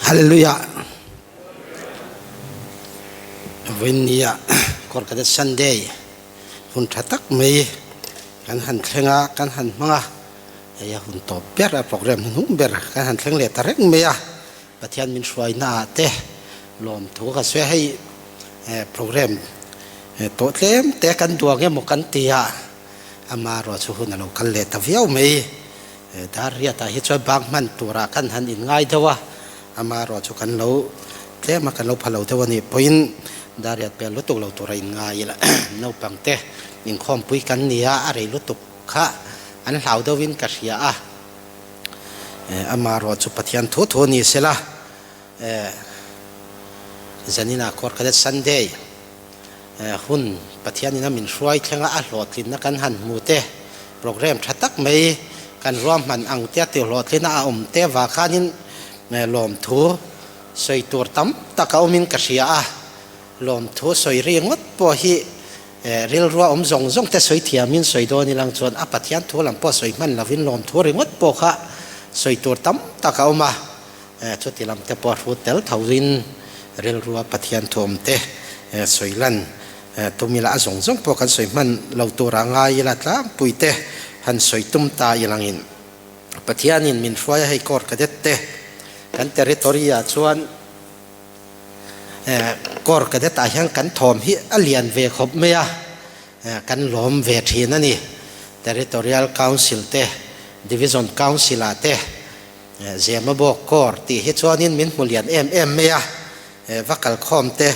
Hallelujah. Winia korka Sunday. Hun tatak me kan han thenga kan han manga ya hun to ber program hun ber kan han thleng le tarek me ya pathian min shwai na te lom thu ka swe hai program to tlem te kan duang e mo kan tia ama ro chu hun lo kal le ta viau me dar ria ta hi chwa bang man tura kan han in ngai dawa ama ro chu kan lo tle ma kan lo phalo dawa ni point dariat pe lutuk lo tura in ngai la no pang te in khom pui kan nia are lutuk kha an hlau dawin ka ria a ama ro chu pathian tho tho ni sela zanina kor ka Sunday hun pathian ina min hruai thlenga a hlotlin na kan han mu te program thatak mai kan rom man ang te te hlotlin a te wa khanin lom thu soi tur tam takaumin ka ria a lom thu soi ringot po hi ril ruwa zong zong te soi thiamin soi do ni lang chon a pathian thu lam po soi man lovin lom thu ringot po kha soi tur tam takauma chuti lam te po ru tel thawin ril ruwa pathian thom te soi lan tumila zong zong po kan soi man lo tura ngai la tla puite han soi tum ta ilangin pathianin min hruai hei kor ka det te kan territoria chuan kor ka det a hian kan thom hi alian ve khop meya kan lom ve thin ani territorial council te division council a te zema bo kor ti hi chuanin min mulian em meya vakal khom te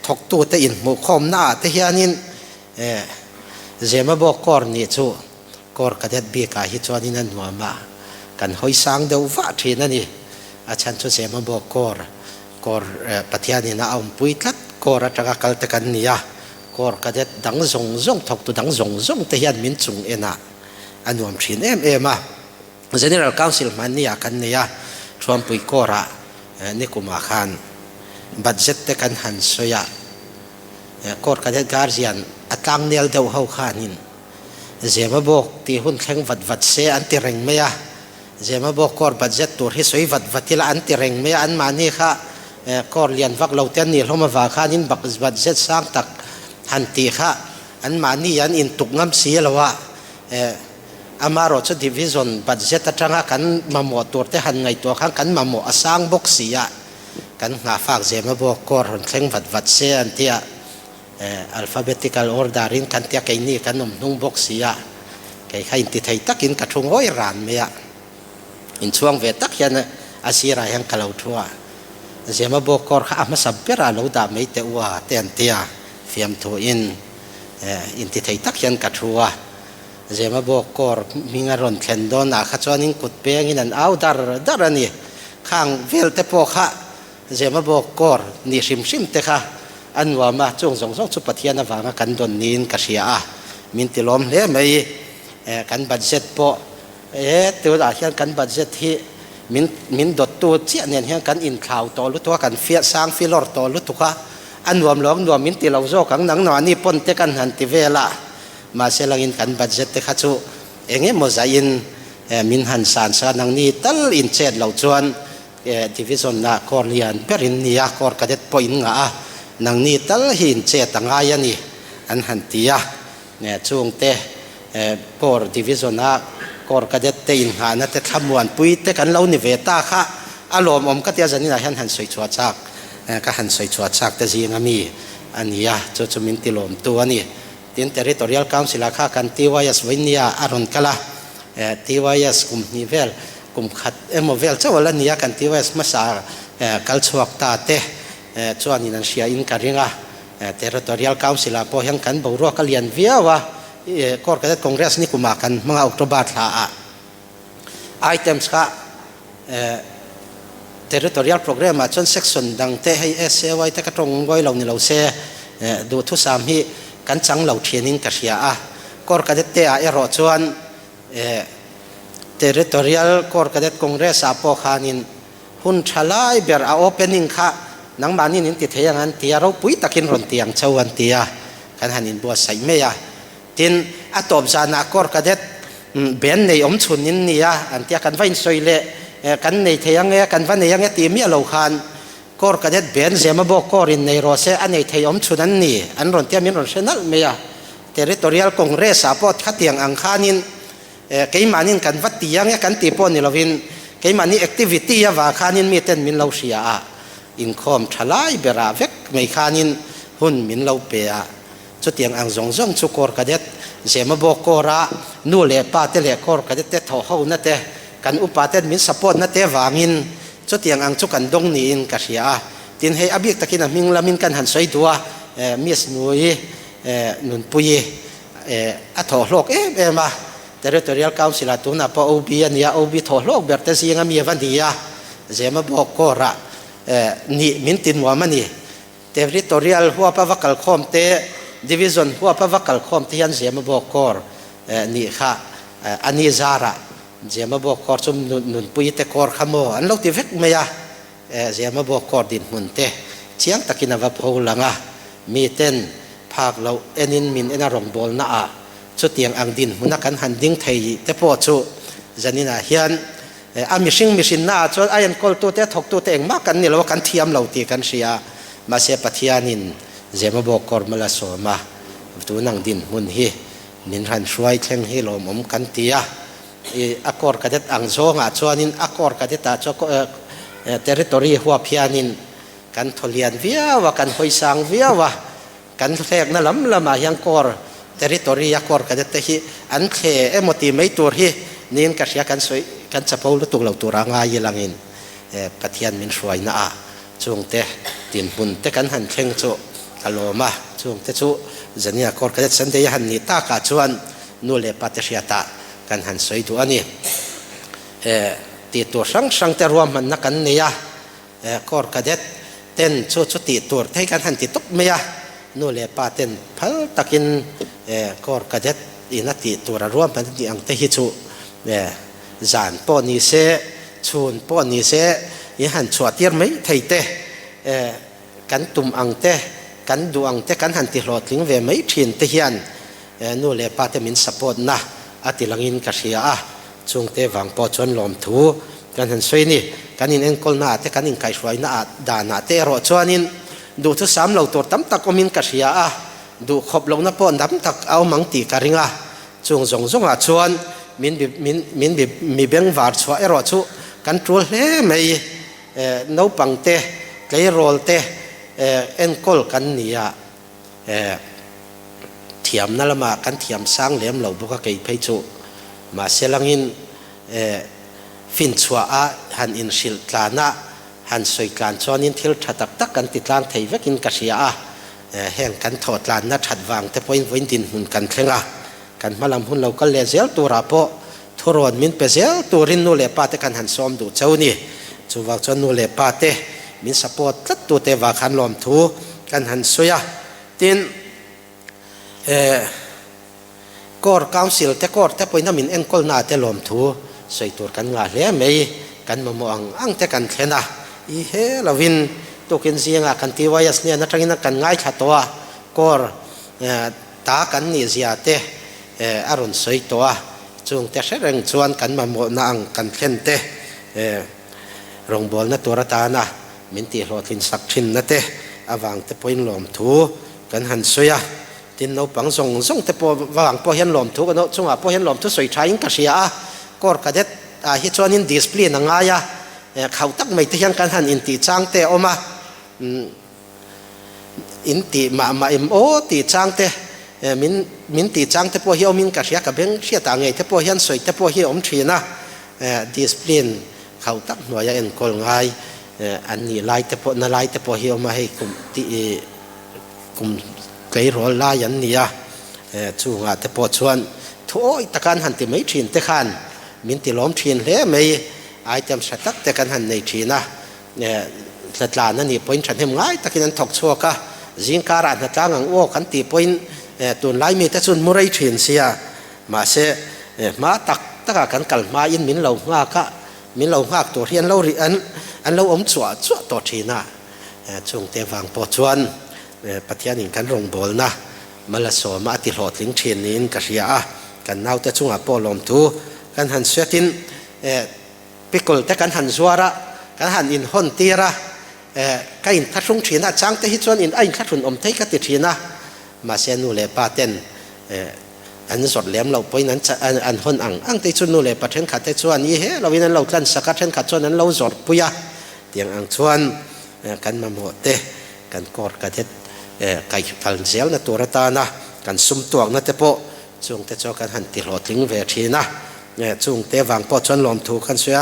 thok tu te in mu khom na te hianin zema bo kor ni chu kor ka det bi ka hi chuanin an nuama kan hoi sang deuh va thin ani a chan chu zema bo kor pathiani na aum puitlat kor atanga kalte kan nia kor kadet dang zong zong thok tu dang zong zong te hian min chung ena anuam thin ema general council man nia kan nia thuam pui kora nikuma khan budget te kan han soya kor kadet guardian atang nel deuh ho khanin zema bok ti hun thleng vat se an ti reng meya zema bok kor budget tur hi soi vatila an ti reng meya an mani kha kor lian vak lo ten ni hloma wa khanin bakzbat zet sang tak han ti kha an mani an in tuk ngam si lawa amaro chu division budget atanga kan mamo tur te han ngai to khang kan mamo asang box sia kan nga fak zema bo kor hon thleng vat se an tia alphabetical orderin kan tia kai ni kan nom nung box sia kai khain ti thai takin ka thung oi ran meya in chuang ve tak hian asira yang kalau thua zema bo kor kha ama sabbera lo da mei te wa ten tia fiam tho in ti thei tak hian ka thua zema bo kor mingaron thlen don a kha chuanin kut peng in an au dar ani khang vel te po kha zema bo kor ni sim te kha anwa ma chung zong zong chu pathian awanga kan don nin ka ria a min tilom hle mei kan budget po te da hian kan budget hi min dot tu chia nen hian kan in khau to lu to kan fia sang filor to lu tu kha anwam long nuam min ti lo zo kang nang no ani pon te kan han ti vela ma selangin kan budget te kha chu enge mo zain min han san sa nang ni tal in chet lo chuan division na korlian perin nia kor kadet point nga nang ni tal hin che tanga yani an han tia ne chung te por division na kor kadet te in ha na te thamuan pui te kan lo ni veta kha alom om ka tia zanina han soi chua chak ka han soi chua chak te zinga mi ania chu min tilom tu ani tin territorial council kha kan TYS winia aron kala TYS kum nivel kum khat emovel chawala nia kan TYS masa kal chuak ta te chuan in an sia in karinga territorial council po hian kan boro kalian viawa kor kadet congress ni kuma kan mga October tha items ka territorial program a chon section dang te hei SAY te ka tong goi lo ni lo se du thu sam hi kan chang lo thienin ka ria a kor kadet te a ero chuan territorial kor kadet congress a po khanin hun thalai ber a opening kha nang mani nin ti theyang an tia ro pui takin ron tiang chauan tia kan hanin bo sai meya tin atop jana kor kadet ben nei om chunin nia an tia kan vain soile กันในเทียงกันวันในยังตีมีเหล่าขันก็กระเด็ดเบนเสียมาบอกก็รินในรอเซอันในเทียมชุนันนี่อันรอนเทียมินรอนเซนัลเมียterritorial congress support khatiang ang khanin kei manin kan vati yang kan ti pon ni lovin kei mani activity ya wa khanin mi ten min lo sia a income thalai bera vek mai khanin hun min lo pe a chu tiang ang zong zong chu kor kadet zema bo kora nu le pa te le kor kadet te tho ho na te kan upa ten min support na te wangin chu tiang ang chu kan dong ni in ka sia tin hei abik takin ming lamin kan han soi dua mies nui nun puye a tho lok ma territorial council atuna pa ob ania ob tho lok berte singa mi vania zema bo kora ni min tin wa mani territorial huwa pa vakal khom te division huwa pa vakal khom te yan zema bo kor ni kha ani zara zema bo kor chum nun puye te kor khamo an lo ti vek meya zema bo kor din mun te chiang takina va phulanga mi ten phak lo enin min ena rong bol na a chu tiang ang din huna kan han ding thei te po chu zanina hian a mishing na chu ayan kol tu te thok tu te eng ma kan ni lo kan thiam lo ti kan sia ma se pathianin zema bo kor mala so ma tu nang din hun hi min ran hruai thleng hi lo mom kan tia akor kadet ang zonga chuanin akor kadeta chu territory huwa phianin kan tholian via wa kan hoisang via wa kan thek na lam lama yang kor territory ya kor ka te hi an the emoti mai tur hi nin ka sia kan soi kan chapol lu tuk lo tura nga yelangin pathian min hruai na a chung te tin hun te kan han thleng chu aloma chung te chu zania kor ka san de han ni ta ka chuan nu le pa te sia ta kan han soi du ani ti to sang te ruam man na kan ne ya kor ka det ten chu ti tur te kan han ti tok me ya nu le paten phal takin kor kadet inati tura ruam pan ti ang te hi chu zan po ni se chun po ni se i han chuatir mai theite kan tum ang te kan du ang te kan han ti hlot ling ve mai thin te hian nu le pate min support na ati langin ka sia a chung te wang po chon lom thu kan han soi ni kanin enkol na te kanin kai hruai na da na te ro chuanin du thu sam lo tor tam tak omin ka sia a du khop lo na pon dam tak au mang ti ka ringa chung zong zong a chuan min mi beng war chwa ero chu control hle mai no pang te klei rol te en kol kan nia thiam na lama kan thiam sang lem lo boka kei phei chu ma selangin fin chwa a han in sil tlana han soi tlan chonin thil thatak tak kan ti tlang thei vekin ka sia a heng kan tho tlan na that wang te point voin din hun kan thlenga kan malam hun lo kal le zel tura po thoron min pe zel turin nu le pa te kan han som du chauni chuwak chon nu le pa te min support tlat tu te wa khan lom thu kan han soya tin kor council te kor te poina min enkol na te lom thu soi tur kan nga hle mei kan mo ang te kan thlena i he lovin token zinga kan ti wayas ne na tangina kan ngai thatwa kor ta kan ni zia te aron soi toa chung te sereng chuan kan mo na ang kan thlen te rong bol na tura ta na min ti hlotlin sak thin na te awang te poin lom thu kan han soya tin no pang zong te po wang po hian lom thu no chunga po hian lom thu soi thain ka sia kor kadet hi chuanin display na nga ya khau tak mai te hian kan han in ti chang te oma in ti ma em o ti chang te min ti chang te po hi omin ka sia ka beng sia ta ngai te po hian soi te po hi om thina display khau tak noya en kol ngai an ni lai te po na lai te po hi oma hei kum kei rol la yan nia chunga te po chuan thoi takan han ti mai thin te khan min ti lom thin hle mai item satak te kan han nei thina tlatla na ni point than hem ngai takin an thok chuaka zingkara na tlang ang o kan ti point tun lai mi te chun murai thin sia ma se ma tak taka kan kal ma in min lo nga ka min lo ngak to hian lo ri an lo om chua to thina chung te wang po chuan pathian in kan rong bol na mala so ma ti hlot ling thin in ka ria kan nau te chunga po lom tu kan han setin ปิกลแต่กันหันซัวระกันหันอินฮอนตีระกันอินทัดรุ่งทีนะจังแต่ฮิตส่วนอินอินทัดรุ่นอมเทกัติทีนะมาเซนูเลปาเต้นอันสดเลี้ยมเราไปนั้นอันฮอนอังแต่ส่วนนูเลปาเทนขัดแต่ส่วนนี้เฮเราวินันเรากันสักเทนขัดส่วนนั้นเราสดปุยะเตียงอังส่วนกันมาหมดเตกันกอดกันเทไก่ฟันเสียวนะตัวระตานะกันซุ่มตัวนะเตโปช่วงเตจอกันหันติหลอดถึงเวทีนะช่วงเตวางปอชนลมถูกกันเสีย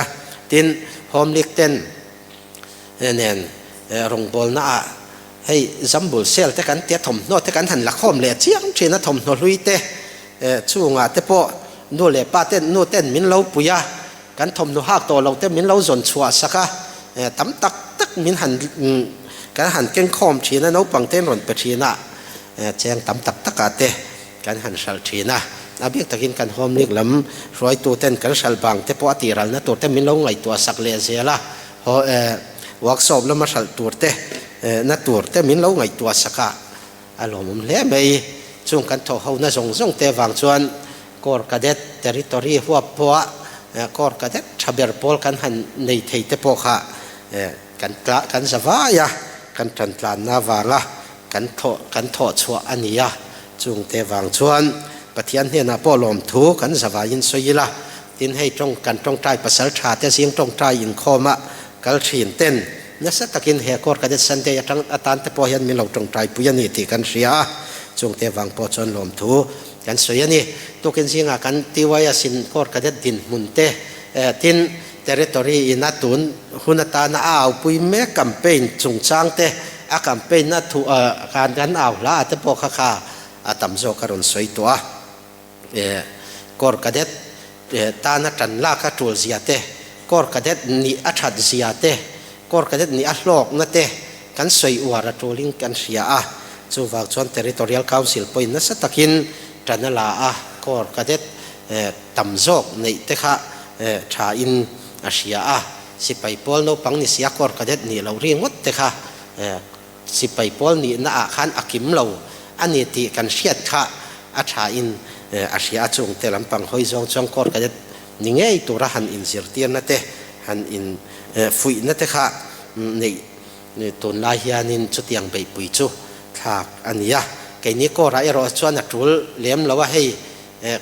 ตินโฮมลิกเต้นเนี่ยรงบอลน่ะให้จัมบุลเซลแต่กันเตี้ยถมโน้ตแต่กันหันหลักโฮมเลี้ยเชียงเชนะถมโนลุยเตช่วงเตโปโนเล่ป้าเต้นโนเต้นมินเล่าปุยะกันถมโนหักตัวเราเต้นมินเล่าจนชัวสักะตั้มตักมินหันกันหันเก่งคอมชีนะน้องปังเต้นรอนไปชีนะแจงตั้มตักกาเตกันหันสัลชีนะอาเบียกตะกินกันโฮมลิกลำรอยตัวเต้นกันสัลบังเตปอตีรัลนะตัวเต้นมินเล่าไงตัวสักเลเซียละวักสอบแล้วมาสัลตัวเต้นัดตัวเต้มินเล่าไงตัวสักะอารมณ์เละไม่ช่วงกันโถเขาน่าส่งเตวางชวนกอร์กาเด็ดเทริตอรีหัวปัวกอร์กาเด็ดชาเบอร์พอลกันหันในเทเตปอค่ะกันสวายะกันทันตลานนาวางะกันโถชัวอันนี้ยะช่วงเตวางชวนปะเทียนเฮนาปอลมถูกันสวายินสวยละตินให้ตรงกันตรงใจภาษาชาติเสียงตรงใจอินคอมะกัลชีนเต้นนัสตะกินเฮกอร์กาเด็ดสันเดียตั้งอาตานเตปอยันมีเราตรงใจปุยนิติกันเสียช่วงเตวังปอชนลมถูกันสวยนี่ตัวกินสิงากันที่วายสินกอร์กาเด็ดดินมุนเตตินเทริตอรีอินาตุนหุนตานาเอาปุยแม่กัมเปญจงจางเตอากัมเปญนัทุการกันเอาละเตปอข้าข้าอาตัมโจการุนสวยตัวกอร์กาเด็ดตานาจันลากระตูลเสียเตกอร์กาเด็ดนี่อัฐเสียเตกอร์กาเด็ดนี่อัลโลกนั่นเตกันสวยอวาระตูลิงกันเสียจูวากชวน territorial council ปอยนัสตะกินจันลากอร์กาเด็ดตัมโจกในเตค่ะชาอินอาเซียสิไปพอลโนปังนิเสียกอร์กาเด็ดนี่เราเรียงวัดเตค่ะสิไปพอลนี่น่าขันอากิมเราอันนี้ที่กันเชียดค่ะอาชาอินอาเซียจงเตลำปังหอยจงจงกอร์กาเด็ดนี่ไงตัวรันอินเสียเตียนนั่นเตหันอินฟุยนั่นเตค่ะนี่ตัวลายยานินจุดยังไปปุยจูหากอันนี้แกนี้ก็ไรเราชวนนักทุลเลี้ยมเราว่าให้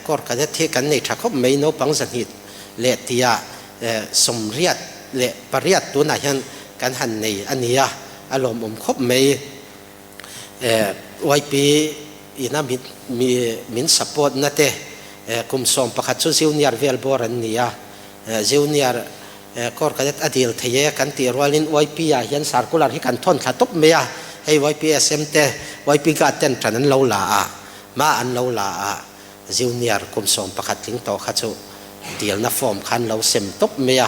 ก็กระเด็ดที่กันในถ้าเขาไม่โน้ปังสนิทเละที่สมเรียดเละปริยัดตัวไหนกันหันในอันนี้อารมณ์คบไม่ไว้ปีอีน่ามินสปอร์ตนั่นเองคุมส่งประคัตชุดซิวเนียร์เวลบอรันนี้ซิวเนียร์ก็กระเด็ดอดีตที่กันตีรัวลินไว้ปียันสารกุลาที่กันทนขัดตบเมียให้ไว้ปีเอ็มเตไว้ปีกัดเต้นฉะนั้นเราละมาอันเราละจิวเนียร์คุมส่งประคัดทิ้งต่อขัดชุเดียลน่าฟอร์มขันเราเซมตบเมีย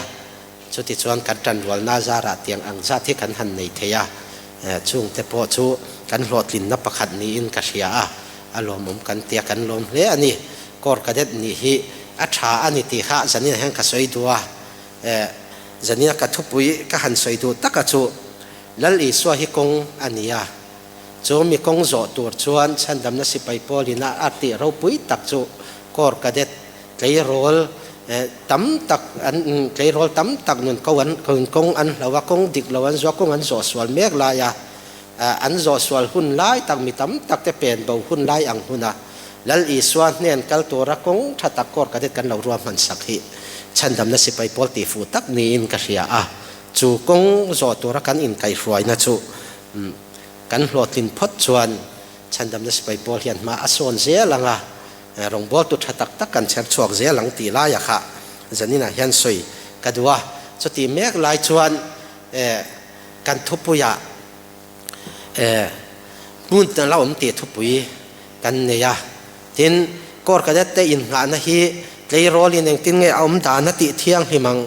ชุดที่ชวนกันจันวัลนาซาระเตียงอังซาที่กันหันในเทียช่วงเตปอชูกันหลอดลินนับประคัดนี้อินกัชยาอารมณ์กันเตียกันลมเลยอันนี้กอร์กระเด็ดนี่ฮิอัชาอันนี้ตีข้าจันนี่แห่งกัสวยตัวจันนี่กัทุบุยก็หันสวยตัวตักกัชูแล้วอีสวะฮิกงอันนี้จูมีกงโจตัวชวนฉันดำนัสิไปพอลินาอาติเราปุยตักจูกอร์กระเด็ดไกลโรลตั้มตักอันไกลโรลตั้มตักนุนกวนกงอันเราว่ากงดิกเราอันจวกงอันโจสวลเมกลายอันโจสวลหุ่นไล่ตักมีตั้มตักแต่เป็นเบาหุ่นไล่อังหุ่นแล้วอีสวะเนี่ยกัลตัวรักกงถ้าตักกอร์กระเด็ดกันเรารวมมันสักทีฉันดำนัสิไปพอตีฟูตักนี่อินกัสยาจูกงโจตัวรักกันอินไก่ฟรอยนะจูกันหลอดลินพดชวนฉันดำนัสิไปพอเฮียนมาอสวนเสียหลังรองบอลตุดตักตักกันเชิดชวกเสียหลังตีลายค่ะจะนี่นะเฮียนสวยกัดว่าสติเมฆลายชวนกันทุบปุยมุ่งแต่เราตีทุบปุยกันเนี่ยทินกอร์กระเด็ดแต่อินงานนะฮีเลยรอลินเองทินไงเอาดานติเที่ยงหิมัง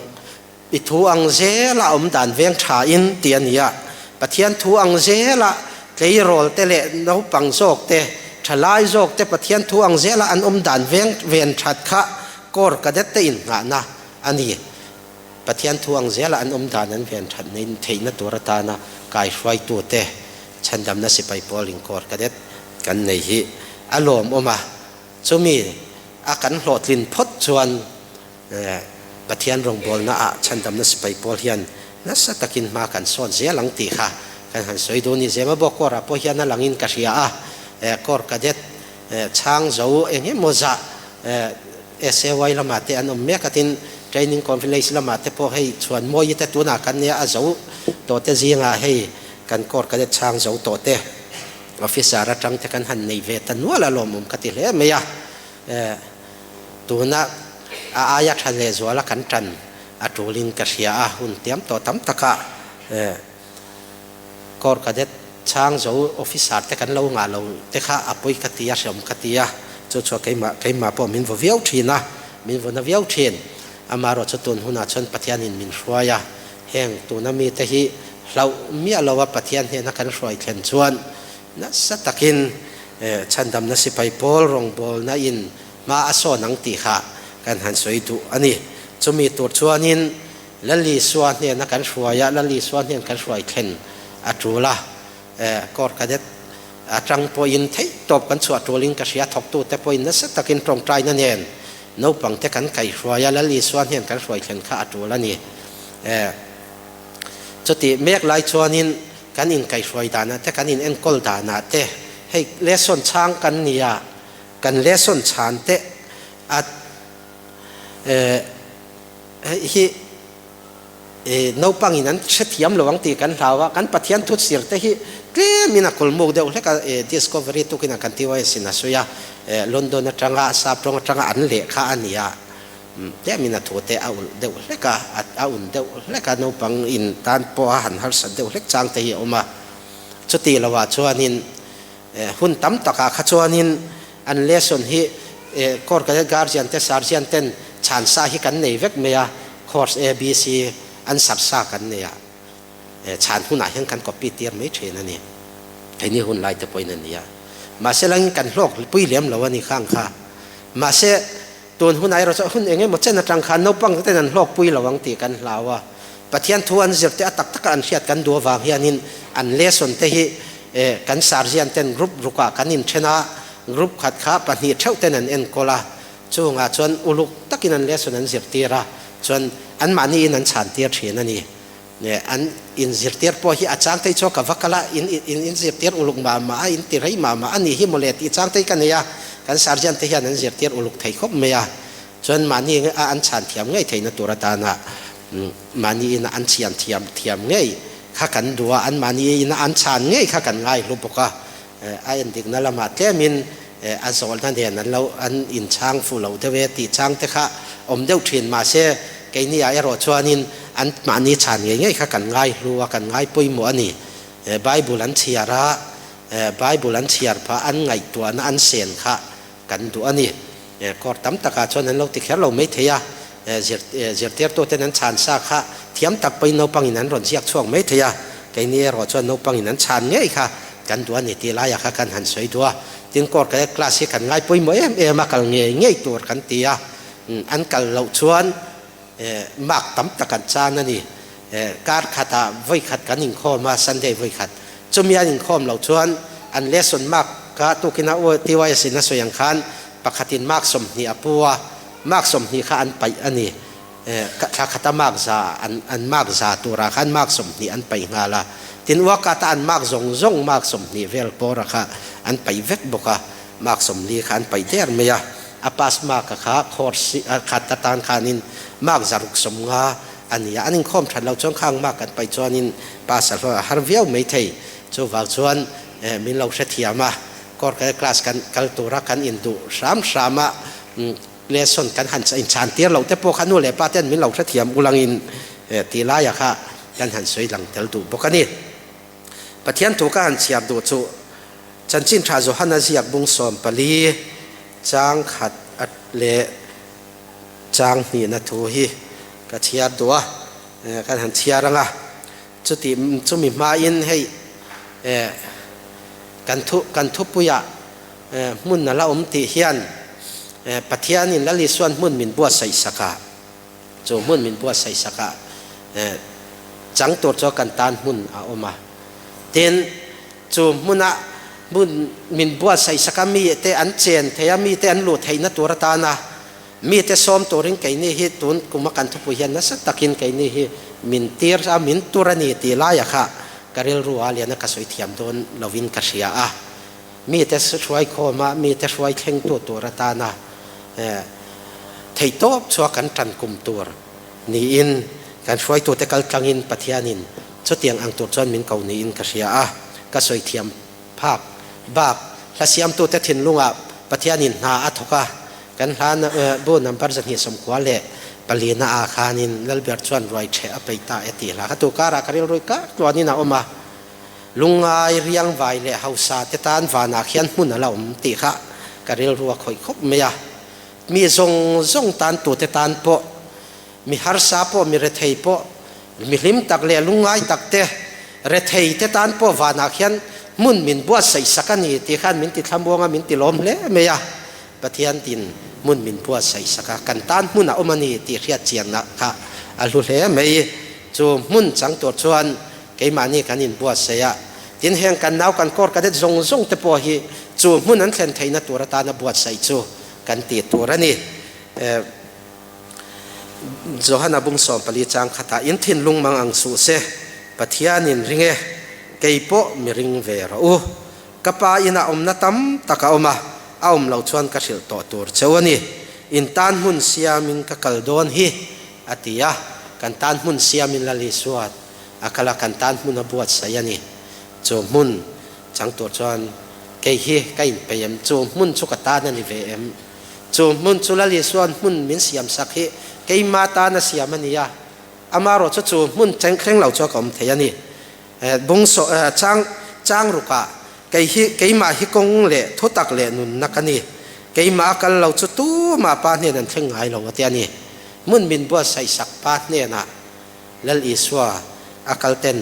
อิทูอังเซละดานเวียงชาอินเตียนเนี่ยปะเทียนทูอังเซละเลยรอเตเลเราปังโจกเตฉลายโจกเตปะเทียนทูอังเซละอันดานเวียงชัดขะกอร์กระเด็ดแต่อินงานนะอันนี้ปะเทียนทูอังเซละอันดานนั้นเวียงชัดในเทนตัวรตานะกายไฟตัวเตฉันดำนัสิไปพอลิงกอร์กระเด็ดกันในฮีอารมณ์ออกมาจะมีอาการหลอดลินพดชวนป ปะเทียนรองบอลน่ะฉันดำนัสไปพอเฮียนนัสตะกินมากันส่วนเสียหลังตีค่ะกันหันสวยดูนี่เสียมาบอกว่าพอเฮียนนั่นหลังอินกษียกอร์กระเด็ดช่างเจ้าเองโมจะSAY ละมาเตอันอมเมกัติน training conference ละมาเตพอให้ชวนมวยแต่ตัวนักกันเนี่ยเจ้าตัวเตจีงาให้กันกอร์กระเด็ดช่างเจ้าตัวเตออฟฟิศระจังเทกันหันในเวทันวัวละลมกติเลเมียตัวนักอายะทะเลจัวละกันจันตูลินกษียหุ่นเตรียมตัวตั้มตะกะกอร์กระเด็ดช่างเจ้าออฟฟิศเทกันเล่างาเล่าเทข้าอภัยกติยาสมกติยาชัวใครมาพอมินวัวเวียวทีนะมินวัวนาเวียวทีนอามารถตุนหุนาชนปฏิญาณินมินช่วยแห่งตัวนั้นมีแต่ที่เราเมียเราว่าปฏิญาณเห็นนักการช่วยเขียนชวนนัสตะกินฉันดำนัสิไปโพลรองบอลนั่นมาอาศัยนังตีขาการหันสวยดูอันนี้จะมีตัวชวนินลัลีสวนเนี่ยนักการช่วยลัลีสวนเนี่ยการช่วยเขียนอัตุละก็กระเด็ดจังพออินที่ตบกันสวดตัวลิงกษียทบตัวแต่พออินนัสตะกินตรงใจนั่นเองนูปังเทกันไก่ช่วยลัลีสวนเนี่ยการช่วยเขียนข้าอัตุละนี่จุดที่เมฆไหลชวนินกันอินไก่ช่วยดานะแต่กันอินเอ็นกอลดานะเตให้เลสอนช้างกันเนี่ยกันเลสอนชานเตอัดฮีนูปังอินั้นเสียมระวังตีกันเราว่ากันปะเทียนทุดเสียงแต่ฮีเกลมินักคนมุกเดียวเล็กdiscovery ตุกินักันที่ว่าสินะสุยาลอนดอนจังหะซาปรองจังหะอันเละข้าอันนี้เดี๋ยวมินักทัวเตเอาเดียวเล็กเอาอุ่นเดียวเล็กนูปังอินตานปอหันหัสเดียวเล็กจางเตียออกมาจุดที่เราว่าชวนินหุ่นตั้มตะกาขชวนินอันเลสอนฮีกอร์กันการเจียนเตสาร์เจียนเตนชานซาฮิกันในเวกเมียคอร์ส ABC อันสับซากันเนี่ยชานหุ่นไหนยังกันก็ปีเตียมไม่เทนั่นนี่ไอ้นี่หุ่นไล่ตะปอยนั่นเนี่ยมาเสลังกันโลกปุยเหลี่ยมเราวันนี้ข้างข้ามาเสตัวหุ่นไหนเราจะหุ่นเองหมดเส้นจังขันนปังแต่นั้นโลกปุยเราวังตีกันลาวะปะเทียนทวนเสียแต่ตักตะกันเสียดกันดัววางเฮียนินอันเลสอนเตฮีกันสารเจียนเต้นรูปรุกากันนินชนะรูปขัดขาปันหิเท่าเต้นเอ็นโกลาช่วงชวนอุลุกตะกินันเลสนันเสียตีระชวนอันมานี่นันฉันเตียเฉียนนี่เนี่ยอันอินเสียตีพอฮีอาจารย์ไทยโชกับวักละอินเสียตีอุลุกมาอินตีไรมาอันนี้ฮิโมเลตอาจารย์ไทยกันเนี่ยกันสารเจียนไทยนันเสียตีอุลุกไทยครบเมียชวนมานี่อันฉันเทียมง่ายไทยนัตัวระตานะมานี่อันเชียนเทียมง่ายข้ากันดูอันมานี่อันชานง่ายข้ากันง่ายรูปกะไอ้อันเด็กนั่นละมาเทมินอันสอนนั่นเองนั้นเราอันอินช่างฟูเราเทเวตีช่างเทข้าอมเดียวเทียนมาเช่ไกนี่ไอ้รอชวนินอันมานี่ชานง่ายข้ากันง่ายรู้ว่ากันง่ายปุยมัวนี่ไบเบิลันเชียระไบเบิลันเชียร์พระอันไงตัวนั้นอันเสียนข้ากันดูอันนี้ก็ตั้มตะการชนนั้นเราติดแค่เราไม่เทียเจียเทียตัวเท่านั้นชานซาข้าเทียมตักไปนปังอินั้นรอนเสียกช่วงไม่เทียไกนี่รอชวนนปังอินั้นชานง่ายค่ะกันตัวนี่ตีลายข้ากันหันสวยตัวจึงกอดกันคลาสสิกกันง่ายปุยมัวมากันง่ายตัวกันตีอันกันเราชวนมากตั้มตะกันชานนั่นนี่การขัดไว้ขัดกันอิงข้อมาสันเดย์ไว้ขัดจะมีอันอิงข้อเราชวนอันเลสอนมากก็ตุกินาโอที่ว่าสินะสวยอย่างขันปกติมากสมนี่อปัวมากสมนี่ข้าอันไปอันนี้ข้าขัดมากซาอันมากซาตัวราขันมากสมนี่อันไปงาละทินว่าข้าอันมากจงมากสมนี่เวลปอราข้าอันไปเวกบุกะมากสมนี่ข้าอันไปเดียร์เมียอาปัสมากข้าคอร์สขัดตานข้านินมากจารุกสมงาอันนี้อันนี้ข้อมฉันเราจ้องข้างมากกันไปจวนินปัสสาวะฮาร์เวียวไม่เทยจวว่าจวนมินเราเสียมาก็คลาสกันกัลตัวรักกันอินดูสามะเลสอนกันหันอินชานเตียเราแต่พวกขันนู่นเลยป้าเต้นมิเราเสียมอุลังอินตีลายค่ะกันหันสวยหลังเตลดูพวกนี้ปะเทียนถูกกันเสียบดูจูจันจินชาโจฮันนาเสียบบุงสอมปลีจางขัดอัดเลจางนี่นะทูฮีก็เชียตัวกันหันเชียรังอ่ะจุมีมาอินให้กันทุปุยะมุนนั่นละติเฮียนปะเทียนินละลิส่วนมุนมินบัวใส่สกาโจมุนมินบัวใส่สกาจังตัวจอกันตานมุนเอามาเต็นโจมุนมินบัวใส่สกามีแต่อันเจนเทียมีแต่อันหลุดให้นัตัวตานะ มีแต่ซ้อมตัวริงไก่นี่ฮิตุนกุมกันทุกผู้เห็นนะสักตะกินไก่นี่ฮิมินตีร์มินตุรณีตีลายค่ะกระเรลรัวเลียนกสวยเทียมโดนลวินกษียามีแต่ช่วยโคมามีแต่ช่วยเข่งตัวรัตานาไทยโตบช่วยกันจันกุมตัวนี่อินการช่วยตัวแต่กัลจังอินปัทยานินชุดเตียงอังตัวจนมินเกานี่อินกษียากสวยเทียมภาคบาปและเสียมตัวแต่ถิ่นลุงปัทยานินนาอัฐกะกันหานบุญนำปรจันหิสมควรเละปลีนาอาคานินลเบียร์ชวนรอยเชอไปตาเอติละตัวการากระเรลรอยกะตัวนี้นะออกมาลุงไอเรียงไวเละเฮาซาเตตานวานาเขียนมุนละอมตีค่ะกระเรลรัวคอยคบเมียมีทรงตานตัวเตตานโปมีฮาร์ซาโปมีเรทัยโปมีลิมตักเละลุงไอตักเตเรทัยเตตานโปวานาเขียนมุนมินบัวใส่สักนี่ตีขันมินติดลำบัวงมินติลมเละเมียปะเทียนตินมุนมินบัวใส่สักกันตานมุนอมนีตีเรียดเจียนนะค่ะอัลลุเละไม่จูมุนจังตัวชวนไก่มานี่กันอินบัวเสียทินแห่งกันนาวกันกอดกันเด็ดทรงเตปอฮีจูมุนนั้นเข็นไทยนะตัวรัตานบัวใส่จูกันตีตัวนี่โจฮันบุงสอมปลีจังขตาอินทินลุงมังอังสูเสปะเทียนินริงเอไก่โปมีริงเวรอูกะปาอินาอมนาตัมตะกะอมาเอาอมเหล่าชวนกระสิลต่อตัวเจ้านี่อินตานมุนเสียมินกะกัลโดนฮีอติยากันตานมุนเสียมินลลิสวัดอากาลกันตานมุนบวชสยานี่โจมุนจังตัวชวนไก่ฮีไก่ไปยมโจมุนสุกตานันนิเวมโจมุนสุลลิสวนมุนมินเสียมสักฮีไก่มาตานะเสียมันนี่ยาอามารอโจมุนจังเคร่งเหล่าชวนกอมเทียนี่บุงโซจางรุกะไก่มาฮิกงเละทุตักเละนุนนักนี่ไก่มากันเราจุตูมาปานเนี่ยนั่นเพ่งหายเราเตียนี่มุนบินบัวใส่สักปานเนี่ยนะแล้วอีสวาอากัลเตน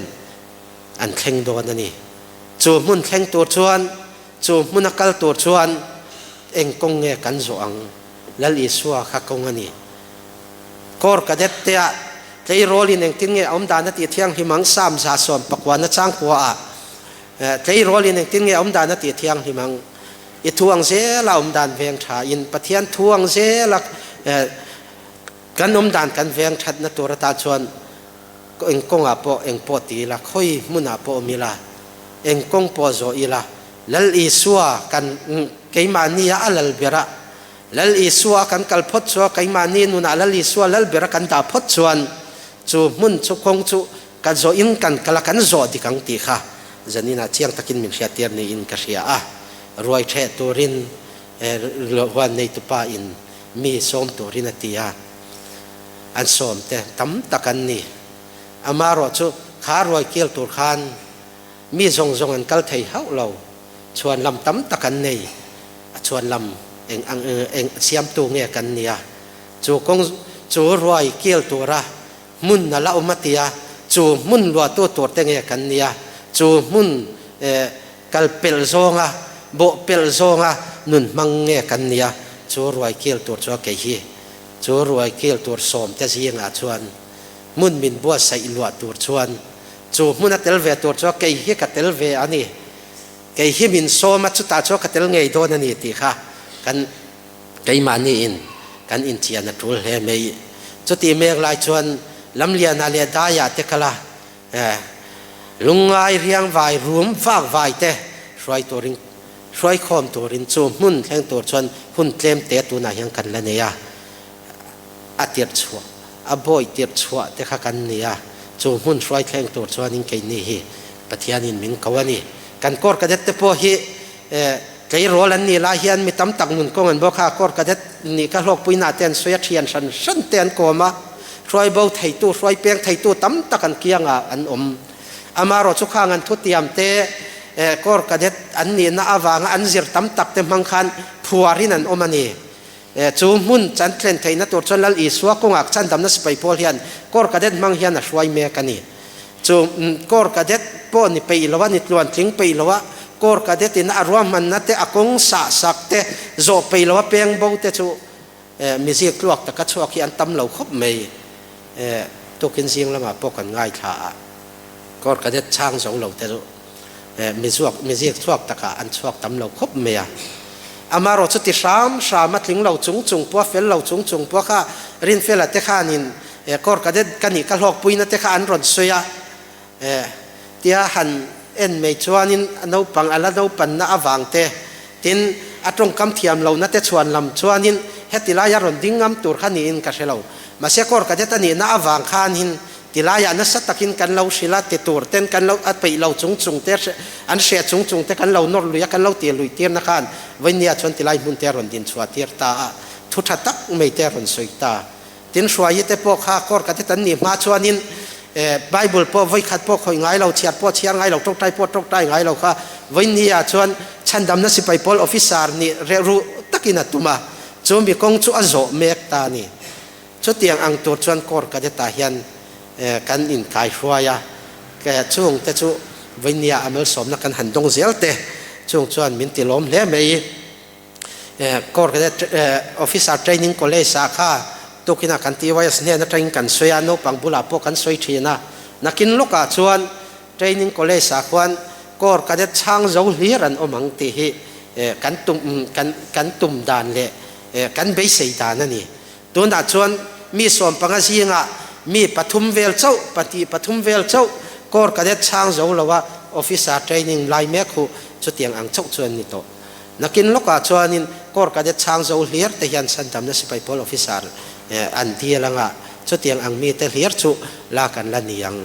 อันเพ่งโดนนี่จูมุนเพ่งตัวชวนจูมุนอากัลตัวชวนเองกงเงกันจวงแล้วอีสวาขักกงนี่กอร์กระเด็ดเตะไอ้โรลินเองทิ้งเงอมดานนัดเที่ยงหิมังสามสาสมปักวันนัดจ้างกัวไอ้โรลินเองทิ้งเงอมดานนัดเที่ยงหิมังอีทวงเสละอมดานเวียงชาอินปะเทียนทวงเสละกันอมดานกันเวียงชัดนัดตัวรัตาชวนเองกงอาโปเองโปตีละค่อยมุนอาโปมิละเองกงโปโซอีละแล้วอีสัวกันไก่มานียาลัลเบระแล้วอีสัวกันกัลพดสัวไก่มานีนุนาแล้วอีสัวแล้วเบระกันดาพดชวนจูมุนจุคงจูกันโซอินกันกละกันโซดิกังตีค่ะจะนี่นะเชียงตะกินมิเชียเตียนในอินกษียรวยแช่ตัวรินวันในตุปาอินมีสมตัวรินตียอันสมแต่ตั้มตะกันนี่อามารอจูขารวยเกี่ยวตัวขานมีทรงอันกัลไทยเฮาเราชวนลำตั้มตะกันนี่ชวนลำเองเสียมตัวเงี้ยกันเนี่ยจูคงจูรวยเกี่ยวตัวระมุนนั่นละอุมาติยาจูมุนรัวตัวเต็งเงกันเนี่ยจูมุนกัลเปลโซงะโบเปลโซงะนุนมังเงกันเนี่ยจูรวยเกี่ยวตัวชัวเกี่ยจูรวยเกี่ยวตัวสมแต่เสียงอาชวนมุนมินบัวใส่ลัวตัวชวนจูมุนเตลเวตัวชัวเกี่ยกับเตลเวอันนี้เกี่ยมินโซมัชุตาชัวกับเตลเงยโดนนี่ตีค่ะกันเกี่ยมานี่อินกันอินเทียนทุลเฮไม่จุดที่เมฆลายชวนลำเลียนอะไรได้ยาเตกละลุงไอเรียงไว้รวมฝากไว้เตะช่วยตัวริงช่วยคอมตัวริงจูมุนแข่งตัวชนหุ่นเตมเตะตัวไหนยังกันละเนี่ยอาเตียดชัวอาบอยเตียดชัวเตะกันเนี่ยจูมุนช่วยแข่งตัวชนนิ่งกันนี่ปะเทียนินมิงกวานี่กันกอดกระเด็ดเตะพอฮีใจโรลันนี่ลาเฮียนมีตั้มตักนุนก็เงินบอกข้ากอดกระเด็ดนี่ก็โลกปุยนาเตียนสวยเทียนสันเตียนโกมาช่วยเบาไถ่ตู้ช่วยเปียงไถ่ตู้ตั้มตะกันเกียงอันอามารอชุข้างันทุติยามเตก็กระเด็ดอันนี้น่าอาวางอันจิรตั้มตักเต็มมังคันผัวรินันมันนี่จูมุนจันเทรนไทยนัตัวจนลัลอีสวะกงอักจันดำนัสไปพอลเฮียนก็กระเด็ดมังเฮียนช่วยเมกันนี่จูก็กระเด็ดป้อนี่ไปละวันนี่ล้วนทิ้งไปละวะก็กระเด็ดน่ารวมมันนัดเตะอากงสะสักเตะโจไปละวะเปียงเบาเตะจูมีเสียกลวกแต่ก็ชัวขี้อันตั้มเหล่าคบไม่ตัวกินเสียงแล้วมาปกันง่ายขาก็กระเด็ดช่างสองเหล่าแต่มีเสียกชวกตะกะอันชวกตำเหล่าคบเมีย amaro chu ti ram matling lo chung po fel lo chung po kha rin fel ate kha nin kor ka det kani ka lok puina te kha an ron soya tia han en mei chuanin no pang ala no pan na awang te tin atong kam thiam lo na te chuan lam chuanin hetilaya ron dingam tur khani in ka shelo ma se kor ka det ani na awang khan hin tilaya na satakin kan lo sila te tur ten kan lo at pei lo chung te an she chung te kan lo nor luya kan lo te lui tir na khan vainia chon tilai mun te ron din chua tir ta thu tha tak mei te ron soita tin shwai te po kha kor ka te tan ni ma chuanin bible po voi khat po khoi ngai lo chiat po chiang ngai lo tok tai ngai lo kha vainia chuan chandam na sipai pol officer ni re ru takina tuma chombi kong chu azo mek ta ni chu tiang ang tur chuan kor ka te ta hian kan in kai hruaya ke chung te chu vainia amal som na kan handong zelte chung chuan min tilom hle mei kor ka officer training college sa kha tokina kan ti wais ne na training kan soya no pangbula po kan soi thina nakin loka chuan training college sa kwan kor ka chang zo hliran omang ti hi kan tum dan le kan be sei dan ani tuna chuan mi som panga singa mi pathum vel chau pati pathum vel chau kor ka chang zo lawa officer training lai me khu chutiang ang chau chuan ni to nakin loka chuanin kor ka chang zo hlir te hian santam na sipai pol officer an tialanga chutiang ang mi te hlir chu la kan la niang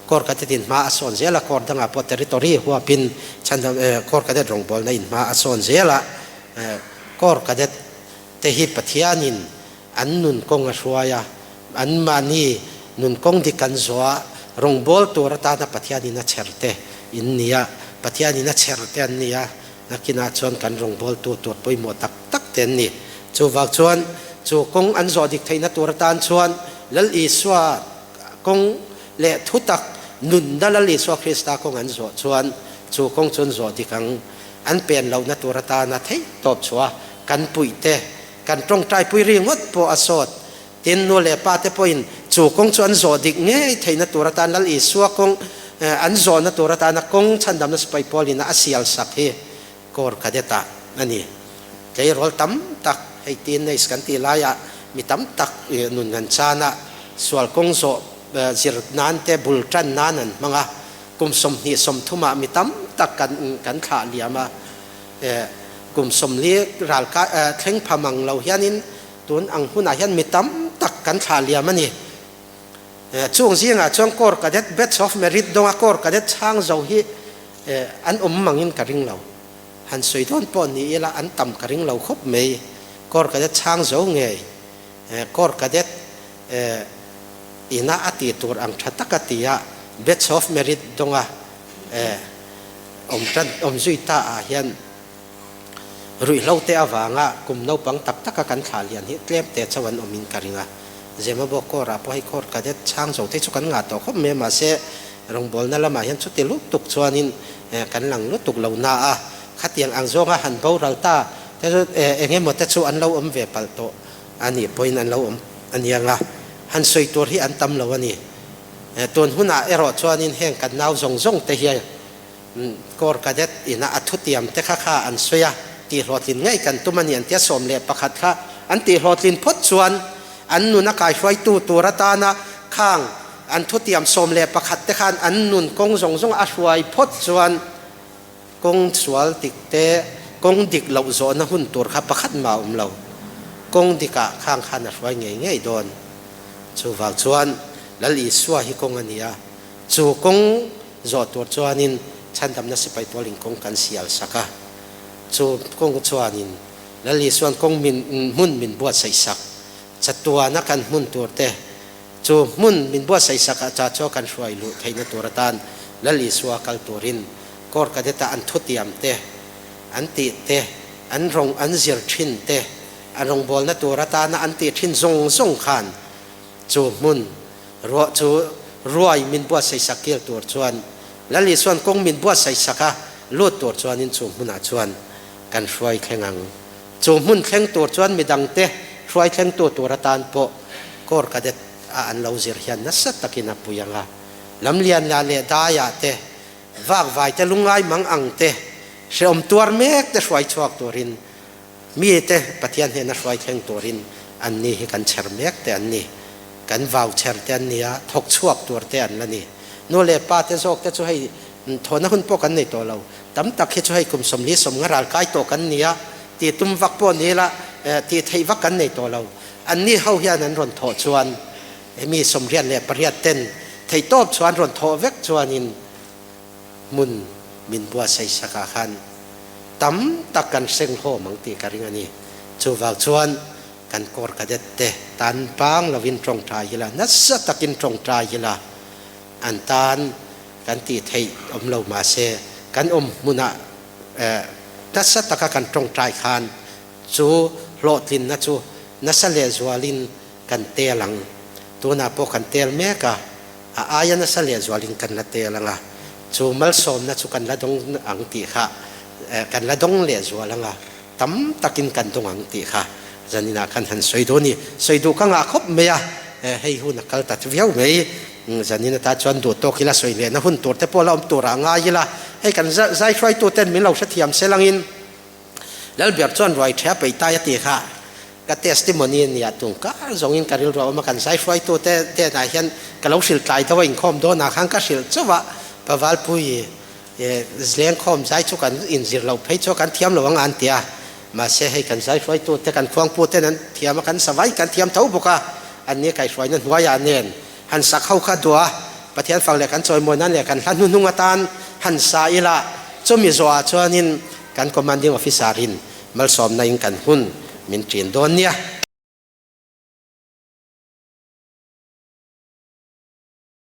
kor ka tin ma ason zela kor danga po territory huwa pin chandam kor ka rong bol na in ma ason zela kor ka te hi pathianin an nun kong a hruaya an mani nun kong di kan zoa rong bol tur ta na pathiani na cherte in nia pathiani na cherte an nia nakina chuan kan rong bol tu tur poimo tak ten ni chu wak chuan chu kong an zo dik theina tur tan chuan lal i swa kong le thutak nun dalal i swa krista kong an zo chuan chu kong chun zo dikang an pen lo na tur ta na thei top chua kan puite kan trong trai pui ringot po asot tin no le pa te poin chu kong chuan zo dik nge theina tur ta lal i swa kong an zo na tur ta na kong chandam na spai polina asial sakhe kor kadeta ani kay rol tam tak hay tin na iskanti laya mi tam tak nun ngan chana swal kong zo zir nan te bultran nanan mga kum som ni som thuma mi tam tak kan kha liama kum som li ral ka thleng phamang lo hianin tun ang huna hian mi tam tak kan kha liama ni chung zinga chung kor kadet bets of merit donga kor kadet chang zo hi an mangin karing lo han soidon pon ni ila an tam karing lo khop mei kor kadet chang zo nge kor kadet ina ati tur ang thatakatia bets of merit donga zui ta a hian rui lo te awanga kum no pang tak taka kan thalian hi tlem te chawan omin karinga zema bo kora po hi kor kadet chang zo te chu kan nga to khop me ma se rong bol na lama hian chu te lu tuk chuanin kan lang lu tuk lo na a khatiang ang zonga han bo ralta te enge mo te chu an lo ve pal to ani poin an lo anianga han soi tur hi an tam lo ani ton huna ero chuanin heng kan naw zong te hi kor kadet ina athutiam te kha an soya ti hlotlin ngai kan tumani an tia som le pakhat kha an ti hlotlin phot chuan an nu na kai hwai tu turata na khang an thutiam som le pakhat te khan an nun kong zong a hwai phot chuan kong chual tik te kong dik lo zo na hun tur kha pakhat ma lo kong dika khang khan a hwai ngei don chu wak chuan lal i swa hi kong ania chu kong zo tur chuanin chandam na sipai poling kong kan sial saka chu kong chuanin lal i swan kong min buat sai sak chatua na kan mun tur te chu mun min buat sai sak cha cho kan hruai lu theina turatan lal i swa kal turin kor ka deta an thutiam te an ti te an rong an zir thin te an rong bol na turata na an ti thin zong khan chu mun ro chu ruai min buat sai sakil tur chuan lali swan kong min buat sai saka lot tur chuan in chu muna chuan kan hruai thlengang chu mun thleng tur chuan midang te hruai thleng tu turatan po kor ka det an lo zir hian na sat takina puyanga lamlian la le daya te vak vai te lungai mang ang te se tuar mek te hruai chuak turin มีแต่ปฏิญาณเห็นรอยแข่งตัวรินอันนี้ให้กันเชิญเมกแต่อันนี้กันวาวเชิญแต่อันนี้ทกชวกตัวแต่อันละนี่โนเลป้าเตโซกเตช่วยทนหุ่นพวกกันในตัวเราตั้มตักให้ช่วยคุมสมนิสมงราลกายตัวกันนี้ตีตุ้มวักปนนี้ละตีไทยวักกันในตัวเราอันนี้เขาเฮียนั้นรอนโถชวนมีสมเรียนเล่ปริยัติเต้นไทยโต้ชวนรอนโถเวกชวนินมุนมินบัวใส่สกาขันตั้มตักกันเซ็งโฮมังตีการิงอันนี้ชูวาวชวนกันกอดกระเด็ดเตะตันปังเราวินตรงใจละนัสตะกินตรงใจละอันตานกันตีไทยเรามาเสกันมุนะนัสตะกันตรงใจขันจูโลดินนะจูนัสเลจวลินกันเตลังตัวน่ะพวกกันเตลเมกะอายนัสเลจวลินกันละเตลังอ่ะจูมัลสมนะจูกันละดงอังติค่ะกันละดงเลจวลังอ่ะตั้มตักินกันดงอังติค่ะจันนี่นะกันหันสวยดูนี่สวยดูข้างอ่ะครบไหมอ่ะให้หุ่นกัลตัดวิวไหมจันนี่นะตาชวนดูโตกิละสวยเลยนะหุ่นตัวแต่พอเราตัวร่างง่ายละให้กันใจช่วยตัวเต้นมีเราเสียมเสลังอินแล้วแบบชวนรอยแฉไปตายตีค่ะก็เทสติโมนีเนี่ยตุงก็จงอินการิลเรามากันใจช่วยตัวแต่ไหนเห็นก็เราสิลใจตัวอินคอมโดนข้างก็สิลจ้าวะพอวัลปุยเลี้ยงคอมใจชุกันอินจิเราให้ชุกันเทียมเราวางอันเตียมาเสียให้กันใจช่วยตัวแต่กันควงพูดแต่นั้นเทียมกันสบายกันเทียมเท่าบุกะอันนี้ใครช่วยนั้นหัวยาเนียนหันสักเข้าข้าตัวประเทศฝั่งเล็กกันจอยมวยนั่นเล็กกันหันนุ่งตานหันสายละจมีจัวชวนินกันคอมมานดิ้งออฟฟิศารินมัลสอมในกันหุ่นมินจีนโดนเนี่ย